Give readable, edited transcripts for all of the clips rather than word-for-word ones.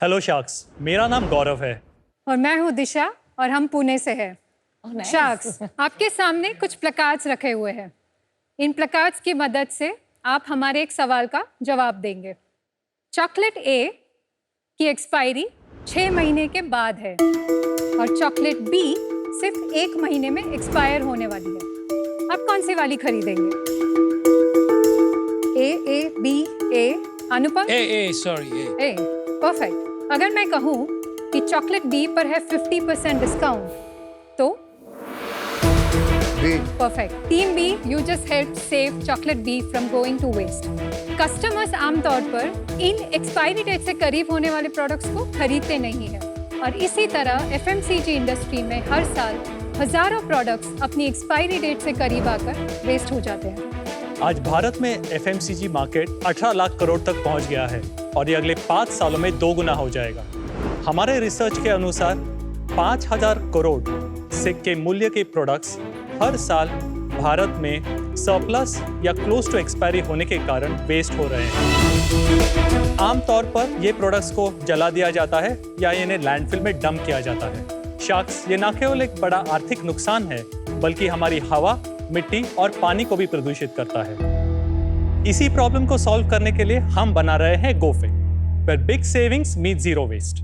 Hello sharks, मेरा नाम गौरव है। और मैं हूँ दिशा और हम पुणे से हैं। शार्क्स, आपके सामने कुछ प्लकार्ड्स रखे हुए हैं। इन प्लकार्ड्स की मदद से आप हमारे एक सवाल का जवाब देंगे। चॉकलेट ए की एक्सपायरी 6 महीने के बाद है और चॉकलेट बी सिर्फ 1 महीने में एक्सपायर होने वाली है। आप कौन सी वाली खरीदेंगे? A B A. Anupam? A sorry A. Perfect. अगर मैं कहूँ कि चॉकलेट बी पर है 50% डिस्काउंट तो B. Perfect. Team B, you just help save chocolate B from going to waste. Customers आमतौर पर इन एक्सपायरी डेट से करीब होने वाले प्रोडक्ट्स को खरीदते नहीं है और इसी तरह एफएमसीजी इंडस्ट्री में हर साल हजारों प्रोडक्ट्स अपनी एक्सपायरी डेट से करीब आकर वेस्ट हो जाते हैं। आज भारत में एफएमसीजी मार्केट 18 लाख करोड़ तक पहुंच गया है और ये अगले 5 सालों में 2 गुना हो जाएगा। हमारे रिसर्च के अनुसार 5000 करोड़ से के मूल्य के प्रोडक्ट्स हर साल भारत में सरप्लस या क्लोज टू एक्सपायरी होने के कारण वेस्ट हो रहे हैं। आमतौर पर ये प्रोडक्ट्स को जला दिया जाता है या इन्हें लैंडफिल में डंप किया जाता है। शार्क्स, ये न केवल एक बड़ा आर्थिक नुकसान है बल्कि हमारी हवा, मिट्टी और पानी को भी प्रदूषित करता है। इसी प्रॉब्लम को सॉल्व करने के लिए हम बना रहे हैं गोफिक, where big savings meet zero waste।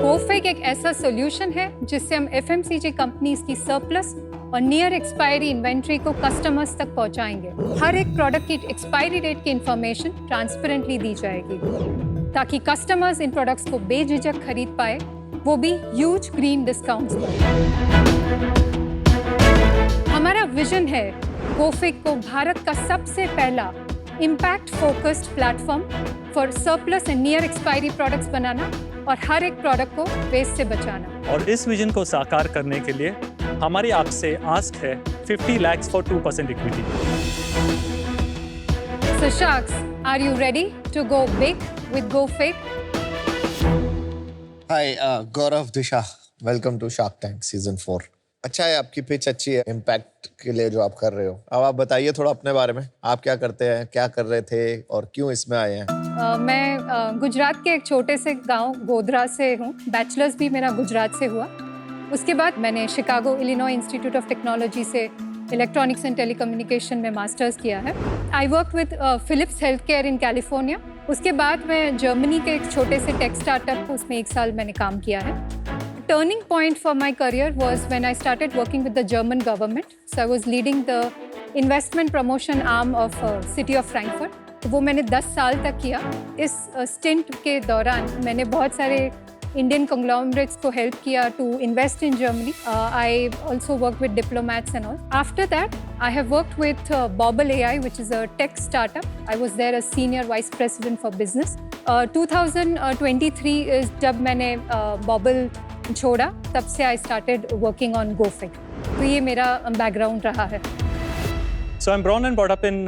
गोफिक एक ऐसा सॉल्यूशन है जिससे हम एफएमसीजी कंपनीज की सरप्लस और नियर एक्सपायरी इन्वेंट्री को कस्टमर्स तक पहुंचाएंगे। हर एक प्रोडक्ट की एक्सपायरी डेट की इंफॉर्मेशन ट्रांसपेरेंटली दी जाएगी ताकि कस्टमर्स इन प्रोडक्ट्स को बेझिझक खरीद पाए, वो भी ह्यूज ग्रीन डिस्काउंट्स पर। हमारा विजन है गोफिक को भारत का सबसे पहला impact focused platform for surplus and near expiry products बनाना और हर एक प्रोडक्ट को वेस्ट से बचाना। और इस विजन को साकार करने के लिए हमारी आपसे आस्क है 50 lakhs for 2% equity. So Sharks, are you ready to go big with GoFig? Hi Gaurav, Disha, welcome to Shark Tank season 4। अच्छा है, आपकी पिच अच्छी है इम्पैक्ट के लिए जो आप कर रहे हो। अब आप बताइए थोड़ा अपने बारे में, आप क्या करते हैं, क्या कर रहे थे और क्यों इसमें आए हैं? मैं गुजरात के एक छोटे से गांव गोधरा से हूँ। बैचलर्स भी मेरा गुजरात से हुआ। उसके बाद मैंने Chicago Illinois Institute of Technology से इलेक्ट्रॉनिक्स एंड टेलीकम्युनिकेशन में मास्टर्स किया है। I work with Philips health care in California. उसके बाद मैं जर्मनी के एक छोटे से टेक स्टार्टअप, उसमें 1 साल मैंने काम किया है। Turning point for my career was when I started working with the German government. So I was leading the investment promotion arm of City of Frankfurt. वो मैंने 10 साल तक किया। इस stint के दौरान मैंने बहुत सारे Indian conglomerates को help किया to invest in Germany. I also worked with diplomats and all. After that, I have worked with Bobble AI, which is a tech startup. I was there as senior vice president for business. 2023 is जब मैंने Bobble छोड़ा, तब से I started working on गोफिक। तो ये मेरा background रहा है। So I'm born and brought up in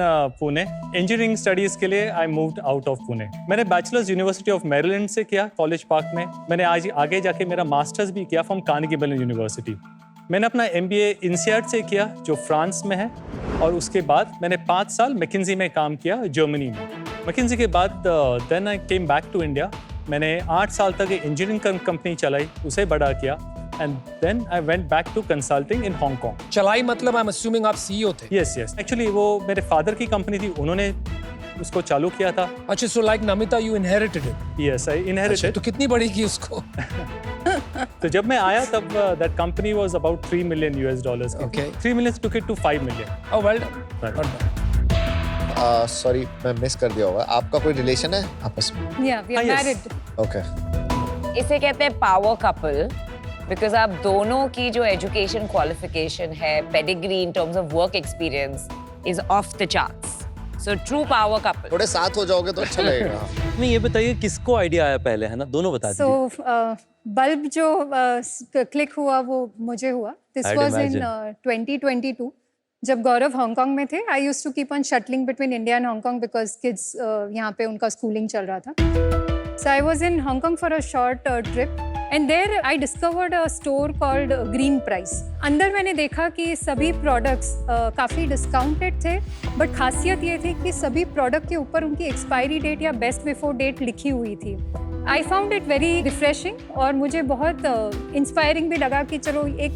Pune. Engineering studies के लिए I moved out of Pune. मैंने बैचलर्स यूनिवर्सिटी ऑफ मैरीलैंड से किया, कॉलेज पार्क में। मैंने आज आगे जाके मेरा मास्टर्स भी किया फ्रॉम कार्नेगी मेलन यूनिवर्सिटी। मैंने अपना MBA INSEAD से किया जो फ्रांस में है और उसके बाद मैंने 5 साल मैकिन्जी में काम किया जर्मनी में। मैकिन्जी के बाद then I came back to India. मैंने 8 साल तक इंजीनियरिंग कंपनी चलाई, उसे बड़ा किया and then I went back to consulting in Hong Kong. चलाई मतलब आई एम अज्यूमिंग आप CEO थे? यस एक्चुअली वो मेरे फादर की कंपनी थी, उन्होंने उसको चालू किया था। अच्छा, so like Namita you inherited it? Yes, I inherited. तो कितनी बड़ी की उसको? तो जब मैं आया तब that company was about $3 million की। Okay. 3 million took it to 5 million। Oh well done. Sorry, मैं मिस कर दिया होगा। आपका कोई रिलेशन है आपस में? या we are yes. Married. Okay. इसे कहते हैं पावर कपल बिकॉज आप दोनों की जो एजुकेशन क्वालिफिकेशन है, pedigree in terms of work experience is of the charts. So true power couple. थोड़े साथ हो जाओगे तो अच्छा लगेगा। नहीं, ये बताइए किसको आइडिया आया पहले, है ना? दोनों बता दीजिए। सो बल्ब जो क्लिक हुआ वो मुझे हुआ। This I'd was in imagine. 2022 जब गौरव हांगकांग में थे। I used to keep on shuttling between India and Hong Kong because kids यहाँ पे उनका स्कूलिंग चल रहा था। So I was in Hong Kong for a short trip and there I discovered a store called Green Price. अंदर मैंने देखा कि सभी प्रोडक्ट्स काफ़ी डिस्काउंटेड थे, बट खासियत ये थी कि सभी प्रोडक्ट के ऊपर उनकी एक्सपायरी डेट या बेस्ट बिफोर डेट लिखी हुई थी। I found it very refreshing और मुझे बहुत इंस्पायरिंग भी लगा कि चलो एक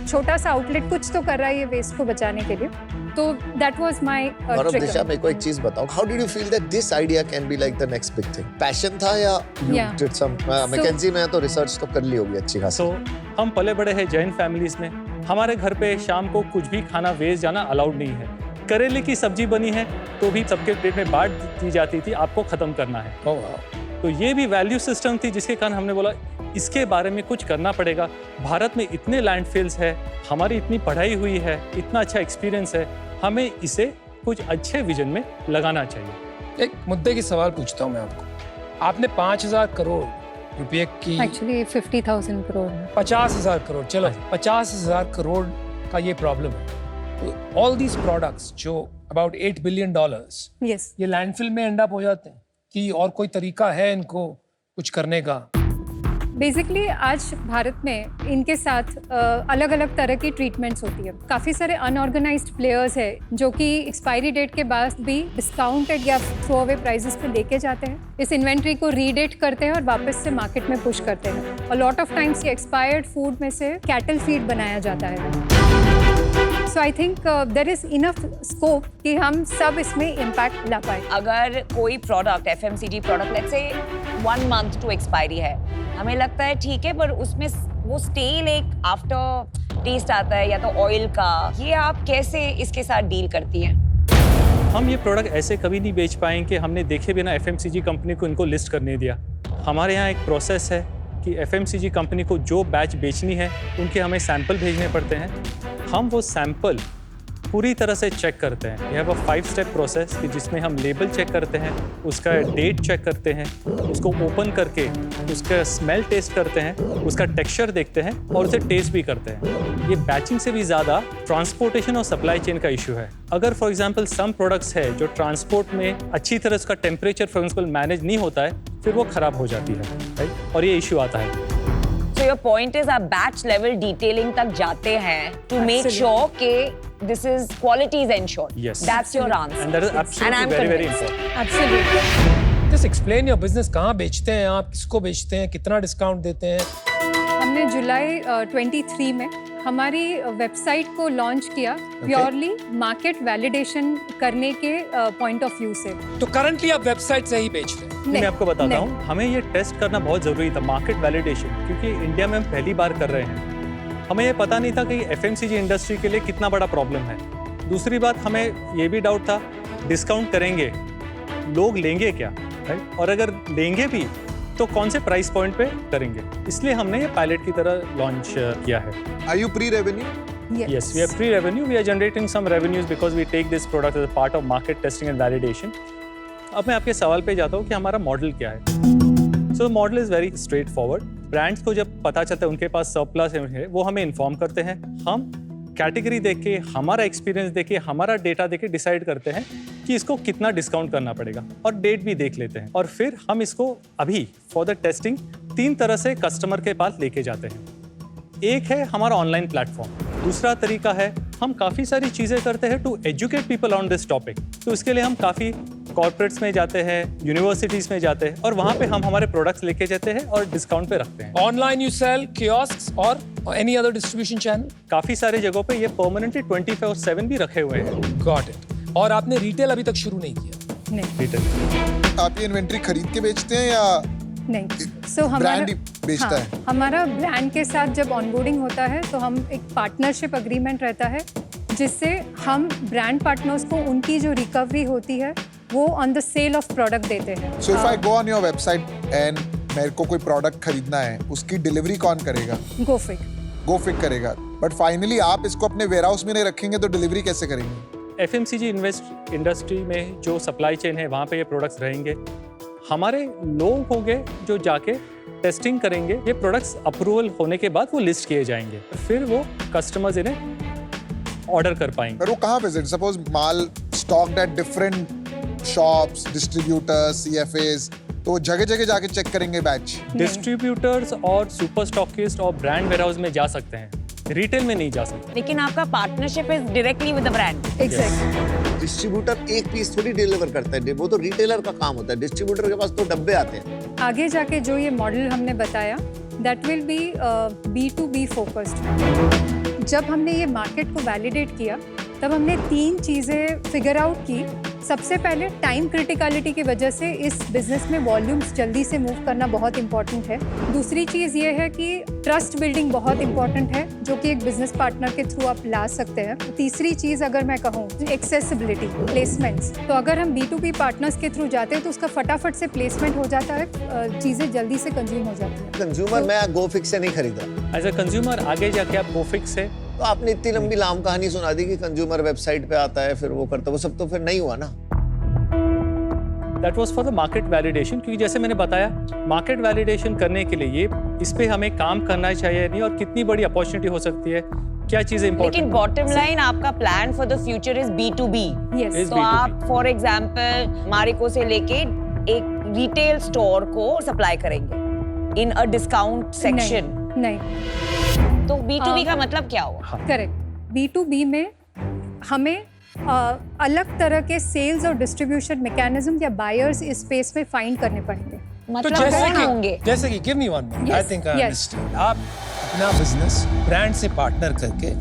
छोटा सा आउटलेट कुछ तो कर रहा है ये वेस्ट को बचाने के लिए। तो दैट वाज माय और अब दिशा मेरे को एक चीज बताओ, how did you feel that this idea can be like the next big thing? Passion था या you Yeah. Did some McKinsey में तो रिसर्च तो कर ली होगी अच्छी खासी। सो हम पले बड़े हैं जैन फैमिलीज में। हमारे घर पे शाम को कुछ भी खाना वेस्ट जाना अलाउड नहीं है। करेले की सब्जी बनी है तो भी सबके प्लेट में बांट दी जाती थी, आपको खत्म करना है। Oh wow. तो ये भी वैल्यू सिस्टम थी जिसके कारण हमने बोला इसके बारे में कुछ करना पड़ेगा। भारत में इतने लैंडफिल्स है, हमारी इतनी पढ़ाई हुई है, इतना अच्छा एक्सपीरियंस है, हमें इसे कुछ अच्छे विजन में लगाना चाहिए। एक मुद्दे की सवाल पूछता हूँ मैं आपको। आपने 5,000 करोड़ रुपए की एक्चुअली 50,000 करोड़ 50,000 करोड़, चलो 50,000 करोड़ का ये प्रॉब्लम है। तो ऑल दीज प्रोडक्ट्स जो अबाउट $8 बिलियन, यस। ये लैंडफिल में एंड अप हो जाते हैं कि और कोई तरीका है इनको कुछ करने का? बेसिकली आज भारत में इनके साथ अलग अलग तरह की ट्रीटमेंट्स होती है। काफ़ी सारे अनऑर्गेनाइज्ड प्लेयर्स हैं जो कि एक्सपायरी डेट के बाद भी डिस्काउंटेड या थ्रो अवे प्राइसेस पे लेके जाते हैं, इस इन्वेंट्री को रीडेट करते हैं और वापस से मार्केट में पुश करते हैं। और लॉट ऑफ टाइम्स ये एक्सपायर्ड फूड में से कैटल फीड बनाया जाता है। So I think there is enough scope कि हम सब इसमें इम्पैक्ट ला पाए। अगर कोई product FMCG product let's say 1 month to expiry है, हमें लगता है ठीक है, पर उसमें वो स्टेल एक आफ्टर टेस्ट आता है या तो ऑयल का, ये आप कैसे इसके साथ डील करती हैं? हम ये प्रोडक्ट ऐसे कभी नहीं बेच पाएंगे, हमने देखे बिना FMCG कंपनी को इनको लिस्ट करने दिया। हमारे यहाँ एक प्रोसेस है कि FMCG कंपनी को जो बैच बेचनी है उनके हमें सैंपल भेजने पड़ते हैं। हम वो सैंपल पूरी तरह से चेक करते हैं। यह 5 स्टेप प्रोसेस कि जिसमें हम लेबल चेक करते हैं, उसका डेट चेक करते हैं, उसको ओपन करके उसका स्मेल टेस्ट करते हैं, उसका टेक्सचर देखते हैं और उसे टेस्ट भी करते हैं। ये बैचिंग से भी ज़्यादा ट्रांसपोर्टेशन और सप्लाई चेन का इशू है। अगर फॉर एग्जांपल सम प्रोडक्ट्स है जो ट्रांसपोर्ट में अच्छी तरह उसका टेम्परेचर फॉर एग्जांपल मैनेज नहीं होता है, फिर वो खराब हो जाती है, राइट? और ये इशू आता है। So your point is आप batch level detailing तक जाते हैं to make sure कि this is quality is ensured. Yes. That's your answer. And that is absolutely I'm very, very convinced. important. Absolutely. Just explain your business. कहाँ बेचते हैं आप, किसको बेचते हैं, कितना डिस्काउंट देते हैं? हमने जुलाई 23 में हमारी वेबसाइट को लॉन्च किया प्योरली मार्केट वैलिडेशन करने के पॉइंट ऑफ व्यू से। तो करंटली आप वेबसाइट से ही बेच रहे हैं? मैं आपको बताता हूँ, हमें ये टेस्ट करना बहुत ज़रूरी था, मार्केट वैलिडेशन, क्योंकि इंडिया में हम पहली बार कर रहे हैं। हमें ये पता नहीं था कि FMCG इंडस्ट्री के लिए कितना बड़ा प्रॉब्लम है। दूसरी बात, हमें ये भी डाउट था डिस्काउंट करेंगे लोग लेंगे क्या, राइट? और अगर लेंगे भी तो कौन से प्राइस पॉइंट पे करेंगे, इसलिए हमने ये पायलट की तरह लॉन्च किया है। Are you pre-revenue? Yes, we are pre-revenue. We are generating some revenues because we take this product as a part of market testing and validation. अब मैं आपके सवाल पे जाता हूँ कि हमारा मॉडल क्या है। So model is very straightforward. Brands को जब पता चलता है उनके पास सरप्लस है, वो हमें इन्फॉर्म करते हैं। हम कैटेगरी देख के, हमारा एक्सपीरियंस देख के, हमारा डेटा देख के डिसाइड करते हैं कि इसको कितना डिस्काउंट करना पड़ेगा, और डेट भी देख लेते हैं। और फिर हम इसको अभी फॉर द टेस्टिंग 3 तरह से कस्टमर के पास लेके जाते हैं। एक है हमारा ऑनलाइन प्लेटफॉर्म, दूसरा तरीका है हम काफ़ी सारी चीज़ें करते हैं to educate people on this topic. तो इसके लिए हम काफ़ी कॉर्पोरेट्स में जाते हैं, यूनिवर्सिटीज़ में जाते हैं, और वहाँ पे हम हमारे प्रोडक्ट्स लेके जाते हैं और डिस्काउंट पे रखते हैं। ऑनलाइन यू सेल, कियोस्क्स और एनी अदर डिस्ट्रीब्यूशन चैनल? काफ़ी सारे जगहों पे ये परमानेंटली 24/7 भी रखे हुए हैं। Got it. और आपने रिटेल अभी तक शुरू नहीं किया? नहीं रिटेल आप ये इन्वेंट्री खरीद के बेचते हैं या नहीं। सो ब्रांड ही बेचता है? हमारा ब्रांड के साथ जब ऑनबोर्डिंग होता है तो हम एक पार्टनरशिप अग्रीमेंट रहता है, जिससे हम ब्रांड पार्टनर्स को उनकी जो रिकवरी होती है वो on the sale of product देते हैं। So if I go on your website and मेरे को कोई प्रोडक्ट खरीदना है, उसकी डिलीवरी कौन करेगा? गोफिक करेगा। बट फाइनली आप इसको अपने वेयरहाउस में नहीं रखेंगे तो डिलीवरी कैसे करेंगे? FMCG इंडस्ट्री में जो सप्लाई चेन है वहाँ पे ये प्रोडक्ट्स रहेंगे। हमारे लोग होंगे जो जाके टेस्टिंग करेंगे, ये प्रोडक्ट्स अप्रूवल होने के बाद वो लिस्ट किए जाएंगे, फिर वो कस्टमर्स इन्हें ऑर्डर कर पाएंगे। पर वो कहाँ visit? Suppose mall stocked at different shops, distributors, CFAs, तो जगह जगह जाके चेक करेंगे बैच। डिस्ट्रीब्यूटर्स और सुपर स्टॉकिस्ट और ब्रांड वेयरहाउस में जा सकते हैं, रिटेल में नहीं जा सकते। लेकिन आपका partnership is directly with the brand. Exactly. Distributor एक पीस थोड़ी डिलीवर करता है, वो तो रिटेलर का काम होता है। डिस्ट्रीब्यूटर के पास तो डब्बे आते हैं। आगे जाके जो ये मॉडल हमने बताया that will B B2B focused. जब हमने ये मार्केट को वैलिडेट किया तब हमने 3 चीज़ें फिगर आउट की। सबसे पहले टाइम क्रिटिकलिटी की वजह से इस बिजनेस में वॉल्यूम्स जल्दी से मूव करना बहुत इंपॉर्टेंट है। दूसरी चीज़ ये है कि ट्रस्ट बिल्डिंग बहुत इंपॉर्टेंट है, जो कि एक बिजनेस पार्टनर के थ्रू आप ला सकते हैं। तीसरी चीज़ अगर मैं कहूँ एक्सेसिबिलिटी, प्लेसमेंट्स। तो अगर हम B2B पार्टनर्स के थ्रू जाते हैं तो उसका फटाफट से प्लेसमेंट हो जाता है, चीज़ें जल्दी से कंज्यूम हो जाती है। कंज्यूमर मैं गोफिक्स से नहीं खरीद रहा। एज अ कंज्यूमर आगे जाके आप गोफिक्स से, तो आपने इतनी लंबी लाम कहानी सुना दी कि कंज्यूमर वेबसाइट पे आता है फिर वो करता है, वो सब तो फिर नहीं हुआ ना। That was for the market validation, क्योंकि जैसे मैंने बताया मार्केट वैलिडेशन करने के लिए ये इस पे हमें काम करना चाहिए नहीं, और कितनी बड़ी अपॉर्चुनिटी हो सकती है, क्या चीजें इंपॉर्टेंट। लेकिन बॉटम लाइन आपका plan for the future is B2B। Yes. तो आप फॉर एग्जांपल मारिको से लेके एक रिटेल स्टोर को सप्लाई करेंगे इन अ डिस्काउंट सेक्शन। नहीं। तो B2B का मतलब क्या हुआ? करेक्ट। B2B में हमें अलग तरह के सेल्स और डिस्ट्रीब्यूशन मैकेनिज्म या बायर्स इस स्पेस में फाइंड करने पड़ेंगे। तो मतलब कौन होंगे? जैसे कि give me one minute, I Yes, think I yes. Understand. आप अपना बिजनेस ब्रांड से पार्टनर करके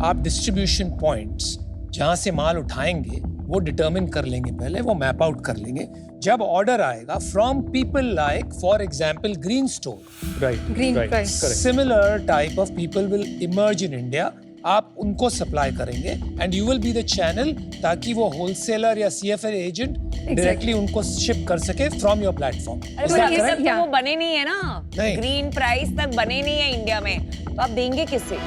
आप डिस्ट्रीब्यूशन पॉइंट्स जहां से माल उठाएंगे वो डिटरमिन कर लेंगे, पहले वो मैप आउट कर लेंगे। जब ऑर्डर आएगा from people like for example green store, right Green right price. Correct. Similar type of people will emerge in India. आप उनको सप्लाई करेंगे and you will be the channel, ताकि वो होलसेलर या CFL एजेंट डायरेक्टली उनको ship कर सके from your platform. अरे ये सब तो वो बने नहीं है ना, नहीं। ग्रीन प्राइस तक बने नहीं है इंडिया में, तो आप देंगे किससे?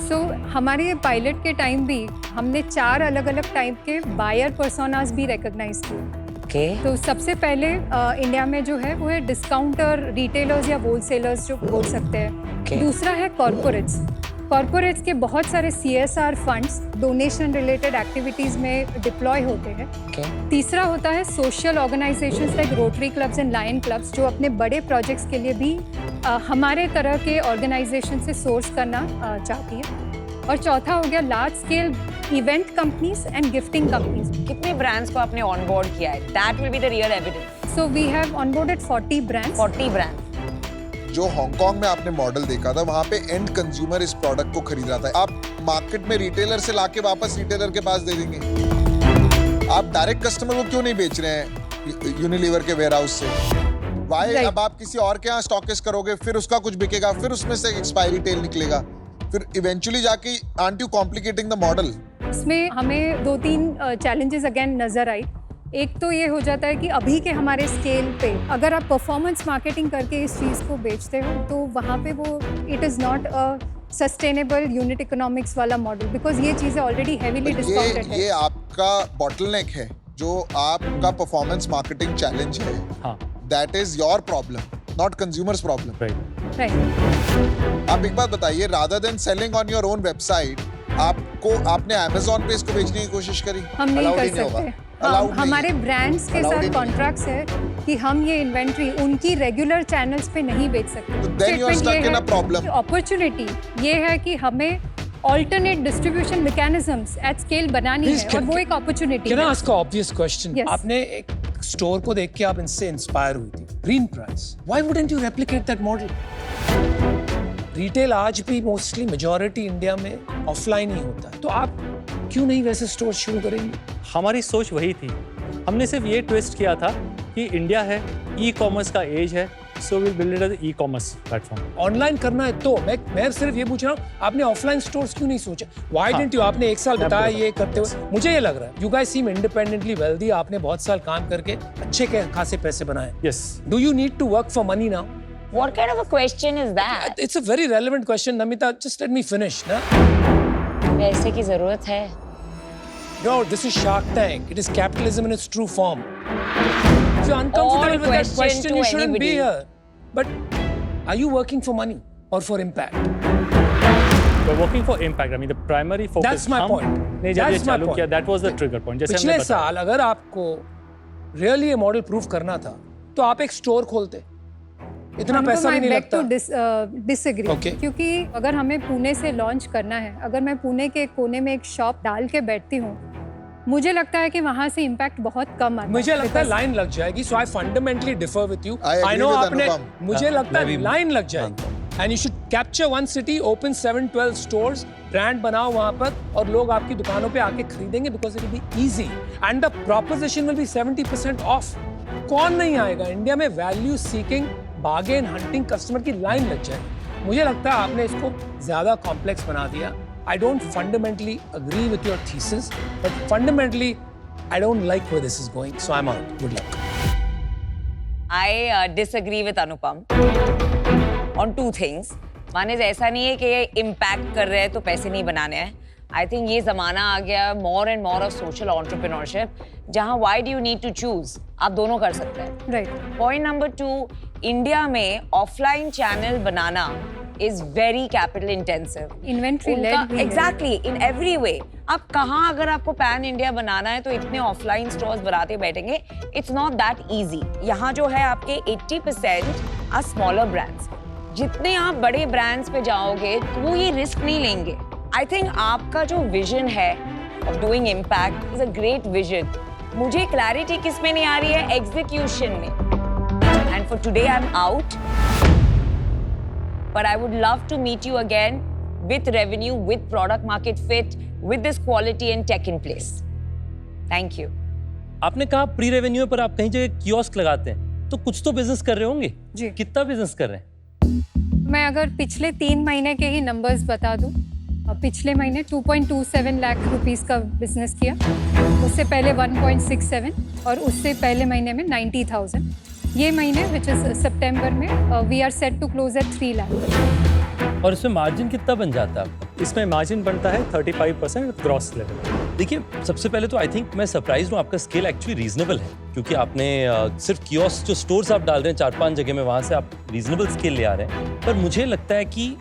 सो हमारे पायलट के टाइम भी हमने 4 अलग अलग टाइप के बायर पर्सोनास भी रिकॉग्नाइज किए। तो सबसे पहले इंडिया में जो है वो है डिस्काउंटर, रिटेलर्स या होलसेलर्स जो बोल सकते हैं। दूसरा है कॉर्पोरेट्स। कॉर्पोरेट्स के बहुत सारे CSR funds donation related activities में डिप्लॉय होते हैं। तीसरा होता है social organisations like Rotary clubs and Lion clubs, जो अपने बड़े प्रोजेक्ट्स के लिए भी हमारे तरह के ऑर्गेनाइजेशन से सोर्स करना चाहती है। और चौथा हो गया large scale event companies and gifting companies. कितने ब्रांड्स को आपने ऑनबोर्ड किया है? That will be the real evidence. So we have onboarded 40 brands. 40 brands. जो हांगकांग में आपने मॉडल देखा था, वहां पे एंड कंज्यूमर इस प्रोडक्ट को खरीद रहा था। आप मार्केट में रिटेलर से लाके वापस रिटेलर के पास दे देंगे। आप डायरेक्ट कस्टमर को क्यों नहीं बेच रहे हैं यूनिलीवर के वेयरहाउस से? वाई? अब आप किसी और के यहाँ स्टॉकिस्ट करोगे, फिर उसका कुछ बिकेगा, फिर उसमें से एक्सपायरी टेल निकलेगा, फिर इवेंचुअली जाके aunt you complicating the model? इसमें हमें 2-3 चैलेंजेस अगेन नजर आई। एक तो ये हो जाता है कि अभी के हमारे स्केल पे अगर आप परफॉर्मेंस मार्केटिंग करके इस चीज़ को बेचते हो तो वहाँ पे वो it is not a sustainable unit economics वाला मॉडल, बिकॉज ये चीज़ें ऑलरेडी हेवीली डिस्काउंटेड है। ये आपका बॉटलनेक है, जो आपका परफॉर्मेंस मार्केटिंग चैलेंज है। हाँ that is your problem, not consumers problem. Right. Right. आप एक बात बताइए, rather than selling on your own website, आपने अमेज़न पे इसको बेचने की कोशिश करी? हम नहीं Allowed कर ही नहीं होगा। सकते। Allowed नहीं हमारे है। ब्रांड्स के Allowed ही साथ नहीं है। कॉन्ट्रैक्ट्स है कि हम ये इन्वेंट्री उनकी रेगुलर चैनल्स पे नहीं बेच सकते। तो then you are stuck in a problem. Opportunity ये है कि हमें alternate distribution mechanisms at scale बनानी Please, है, और वो एक अपॉर्चुनिटी Can I है। ask an obvious question? Yes. आपने एक स्टोर को देख के आप इनसे इंस्पायर हुई थी, green price. Why wouldn't you replicate that model? Retail आज भी मोस्टली मेजॉरिटी इंडिया में ऑफलाइन ही होता है, तो आप क्यों नहीं वैसे स्टोर शुरू करेंगे? हमारी सोच वही थी। हमने सिर्फ ये ट्विस्ट किया था कि इंडिया है, ई-कॉमर्स का एज है, so will build an ecommerce platform. Online करना है तो मैं सिर्फ ये पूछ रहा हूँ, आपने ऑफलाइन स्टोर्स क्यों नहीं सोचा? Why didn't you? आपने 1 साल बताया ये करते हुए, मुझे ये लग रहा है you guys seem independently wealthy. आपने बहुत साल काम करके अच्छे खासे पैसे बनाए। Yes. Do you need to work for money now? What kind of a question is that? It's a very relevant question, Namita. Just let me finish, na? पैसे की जरूरत है। No, this is Shark Tank. It is capitalism in its true form. If you're uncomfortable with that question, to you shouldn't be anybody. here. But are you working for money or for impact? We're working for impact. I mean, the primary focus. That's my point. ने जब ये That's my चालू point. किया, that was the trigger point. जैसे पिछले हमने बताया। साल अगर आपको रियली ये मॉडल प्रूव करना था तो आप एक स्टोर खोलते, इतना पैसा भी नहीं लगता। Disagree Okay. क्योंकि अगर हमें पुणे से लॉन्च करना है, अगर मैं पुणे के कोने में एक शॉप डाल के बैठती हूँ, मुझे लगता है कि वहां से इम्पैक्ट बहुत कम आता है। मुझे लगता है लाइन लग जाएगी, so I fundamentally differ with you. I agree I know with आपने, Anupam. मुझे लगता मैं भी है लाइन लग जाएगी। And you should capture one city, open 7-12 stores, brand बनाओ वहां पर, और लोग आपकी दुकानों पे आके खरीदेंगे because it will be easy and the proposition will be 70% of. कौन नहीं आएगा? इंडिया में value seeking, bargain hunting customer की लाइन लग जाएगी। मुझे लगता है आपने इसको ज्यादा कॉम्प्लेक्स बना दिया। I don't fundamentally agree with your thesis, but fundamentally, I don't like where this is going, so I'm out. Good luck. I disagree with Anupam on two things. One is ऐसा नहीं है कि ये impact कर रहे हैं तो पैसे नहीं बनाने हैं. I think ये ज़माना आ गया more and more of social entrepreneurship, जहाँ why do you need to choose? आप दोनों कर सकते हैं. Right. Point number 2, इंडिया में offline channel banana is very capital intensive. Inventory led भी है। Exactly, in every way. अब कहाँ अगर आपको पैन इंडिया बनाना है तो इतने ऑफलाइन स्टोर्स बनाते बैठेंगे, इट्स नॉट दैट इजी। यहाँ जो है आपके 80% आर स्मॉलर ब्रांड्स। जितने आप बड़े ब्रांड्स पे जाओगे तो वो ये रिस्क नहीं लेंगे। आई थिंक आपका जो विजन है of doing impact is a great vision. मुझे क्लैरिटी किस में नहीं आ रही है? एग्जीक्यूशन में। And for today I am out, but I would love to meet you again with revenue, with product market fit, with this quality and tech in place. Thank you. आपने कहा pre revenue पर आप कहीं जगह kiosk लगाते हैं, तो कुछ तो बिजनेस कर रहे होंगे। जी। कितना बिजनेस कर रहे हैं? मैं अगर पिछले 3 महीने के ही नंबर्स बता दूं, पिछले महीने 2.27 लाख रुपीस का बिजनेस किया, उससे पहले 1.67 और उससे पहले महीने में 90,000। ये महीने विच इज सितंबर में we are set to close at 3 lakh. और इसमें मार्जिन कितना बन जाता है आपका? इसमें मार्जिन बनता है 35% ग्रॉस लेवल। देखिए, सबसे पहले तो आई थिंक मैं सरप्राइज हूँ, आपका स्केल एक्चुअली रीजनेबल है, क्योंकि आपने सिर्फ कियोस्क जो स्टोर्स आप डाल रहे हैं 4-5 जगह में, वहाँ से आप रीजनेबल स्केल ले आ रहे हैं। पर मुझे लगता है कि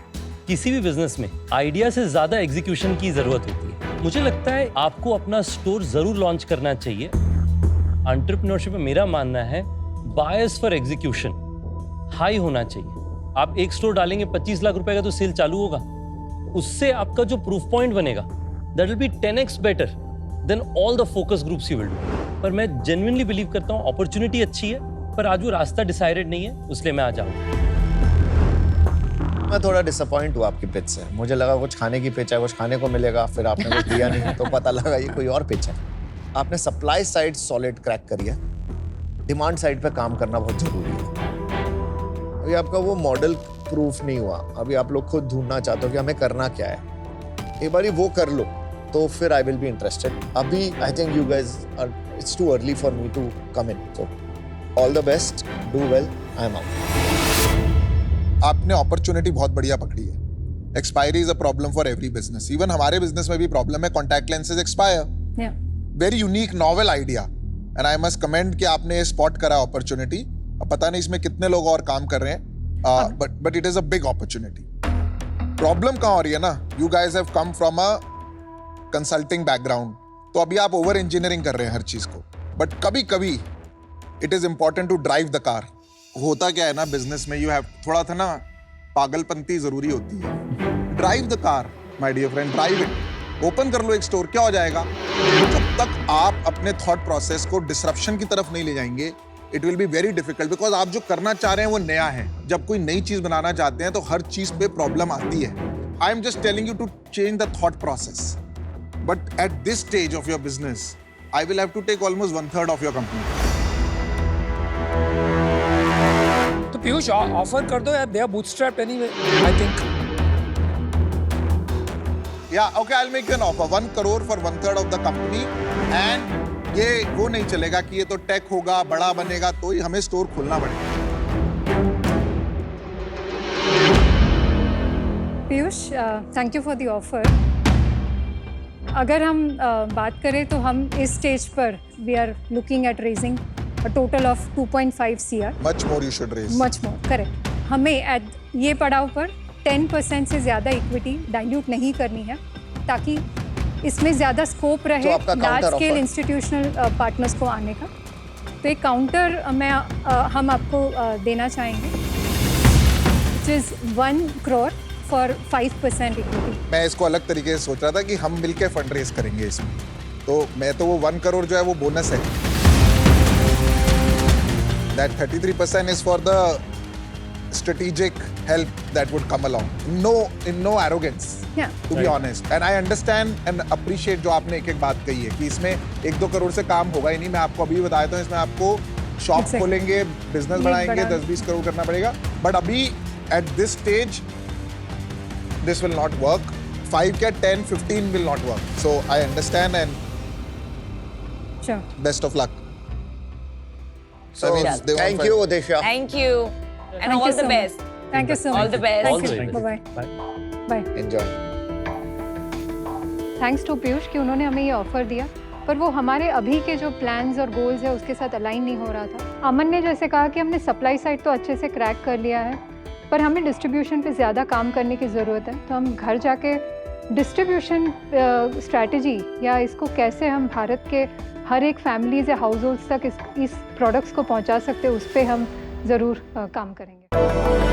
किसी भी बिजनेस में आइडिया से ज़्यादा एग्जीक्यूशन की ज़रूरत होती है। मुझे लगता है आपको अपना स्टोर ज़रूर लॉन्च करना चाहिए। एंटरप्रेन्योरशिप में मेरा मानना है बायस फॉर एग्जीक्यूशन हाई होना चाहिए। आप एक स्टोर डालेंगे 25 लाख रुपए का तो सेल चालू होगा, उससे आपका जो प्रूफ पॉइंट बनेगा that will B 10x better than all the focus groups you will do. पर मैं जेन्युइनली बिलीव करता हूँ अपॉर्चुनिटी अच्छी है, पर आज वो रास्ता डिसाइडेड नहीं है, इसलिए मैं आ जाऊँ। मैं थोड़ा डिसअपॉइंट हुआ आपकी पिच से। मुझे लगा कुछ खाने की पिच है, कुछ खाने को मिलेगा, फिर आपने कुछ दिया नहीं तो पता लगा ये कोई और पिच है। आपने सप्लाई साइड सॉलिड क्रैक करी है, डिमांड साइड पे काम करना बहुत जरूरी है। अभी आपका वो मॉडल प्रूफ नहीं हुआ, अभी आप लोग खुद ढूंढना चाहते हो कि हमें करना क्या है। एक बार वो कर लो तो फिर आई विल बी इंटरेस्टेड। अभी I think you guys are, it's too early for me to come in, so all the best, do well, I am out. आपने अपॉर्चुनिटी बहुत बढ़िया पकड़ी है। Expiry is a problem for every business. Even हमारे business में भी problem है, contact lenses expire. Very unique novel idea, and I must comment कि आपने ये स्पॉट करा अपॉर्चुनिटी। अब पता नहीं इसमें कितने लोग और काम कर रहे हैं, but it is a big opportunity. Problem कहाँ हो रही है ना, you guys have come from a consulting background, तो अभी आप ओवर इंजीनियरिंग कर रहे हैं हर चीज को। बट कभी कभी it is important to drive the car. होता क्या है ना बिजनेस में, यू हैव थोड़ा था ना पागलपंती जरूरी होती है। Drive the car my dear friend, drive it. Open कर लो एक स्टोर, क्या हो जाएगा? जब तक आप अपने थॉट प्रोसेस को डिसरप्शन की तरफ नहीं ले जाएंगे, it will be very difficult, because आप जो करना चाह रहे हैं वो नया है। जब कोई नई चीज बनाना चाहते हैं तो हर चीज पे प्रॉब्लम आती है। I am just telling you to change the thought process, but at this stage of your business I will have to take almost 1/3 of your company. तो पीयूष ऑफर कर दो यार, they are bootstrapped anyway, I think. Yeah, okay, I'll make you an offer. 1 crore for 1/3 of the company, and ये वो नहीं चलेगा कि ये तो टेक होगा, बड़ा बनेगा, तो ही हमें स्टोर खोलना पड़ेगा। Piyush, thank you for the offer. अगर हम बात करें तो हम इस स्टेज पर we are looking at raising a total of 2.5 CR। Much more you should raise. Much more, correct. हमें एट ये पड़ाव पर 10% से ज़्यादा इक्विटी डाइल्यूट नहीं करनी है, ताकि इसमें ज़्यादा स्कोप रहे आपका large counter scale offer? Institutional partners को आने का। तो एक काउंटर हम आपको देना चाहेंगे, which is 1 crore for 5% equity. मैं इसको अलग तरीके से सोच रहा था कि हम मिलके फंड रेज करेंगे इसमें, तो मैं तो वो 1 करोड़ जो है वो बोनस है। That 33% is for the strategic help that would come along. In no arrogance, Yeah. to be honest. And I understand and appreciate जो आपने एक बात कही है कि इसमें 1-2 करोड़ से काम होगा ही नहीं। मैं आपको अभी बता देता हूँ, इसमें आपको शॉप Exactly. खोलेंगे, बिजनेस Need बढ़ाएंगे, बढ़ाना। 10-20 करोड़ करना पड़ेगा। बट अभी at this stage, this will not work. 5 या 10-15 will not work. So I understand and Sure. best of luck. So So, they want thank five- you, Udesha. Thank you. And Thank all you the so best. much. Thank you so All much. the best. Thank All the you. best. Bye-bye. Bye. Bye. Enjoy. Thanks to Piyush कि उन्होंने हमें ये offer दिया, पर वो हमारे अभी के जो प्लान्स और गोल्स है उसके साथ अलाइन नहीं हो रहा था। अमन ने जैसे कहा कि हमने सप्लाई साइड तो अच्छे से क्रैक कर लिया है, पर हमें डिस्ट्रीब्यूशन पे ज़्यादा काम करने की ज़रूरत है। तो हम घर जाके डिस्ट्रीब्यूशन स्ट्रैटेजी या इसको कैसे हम भारत के हर एक फैमिलीज या हाउस होल्ड्स तक इस प्रोडक्ट्स को पहुंचा सकते हैं, उस पर हम ज़रूर काम करेंगे।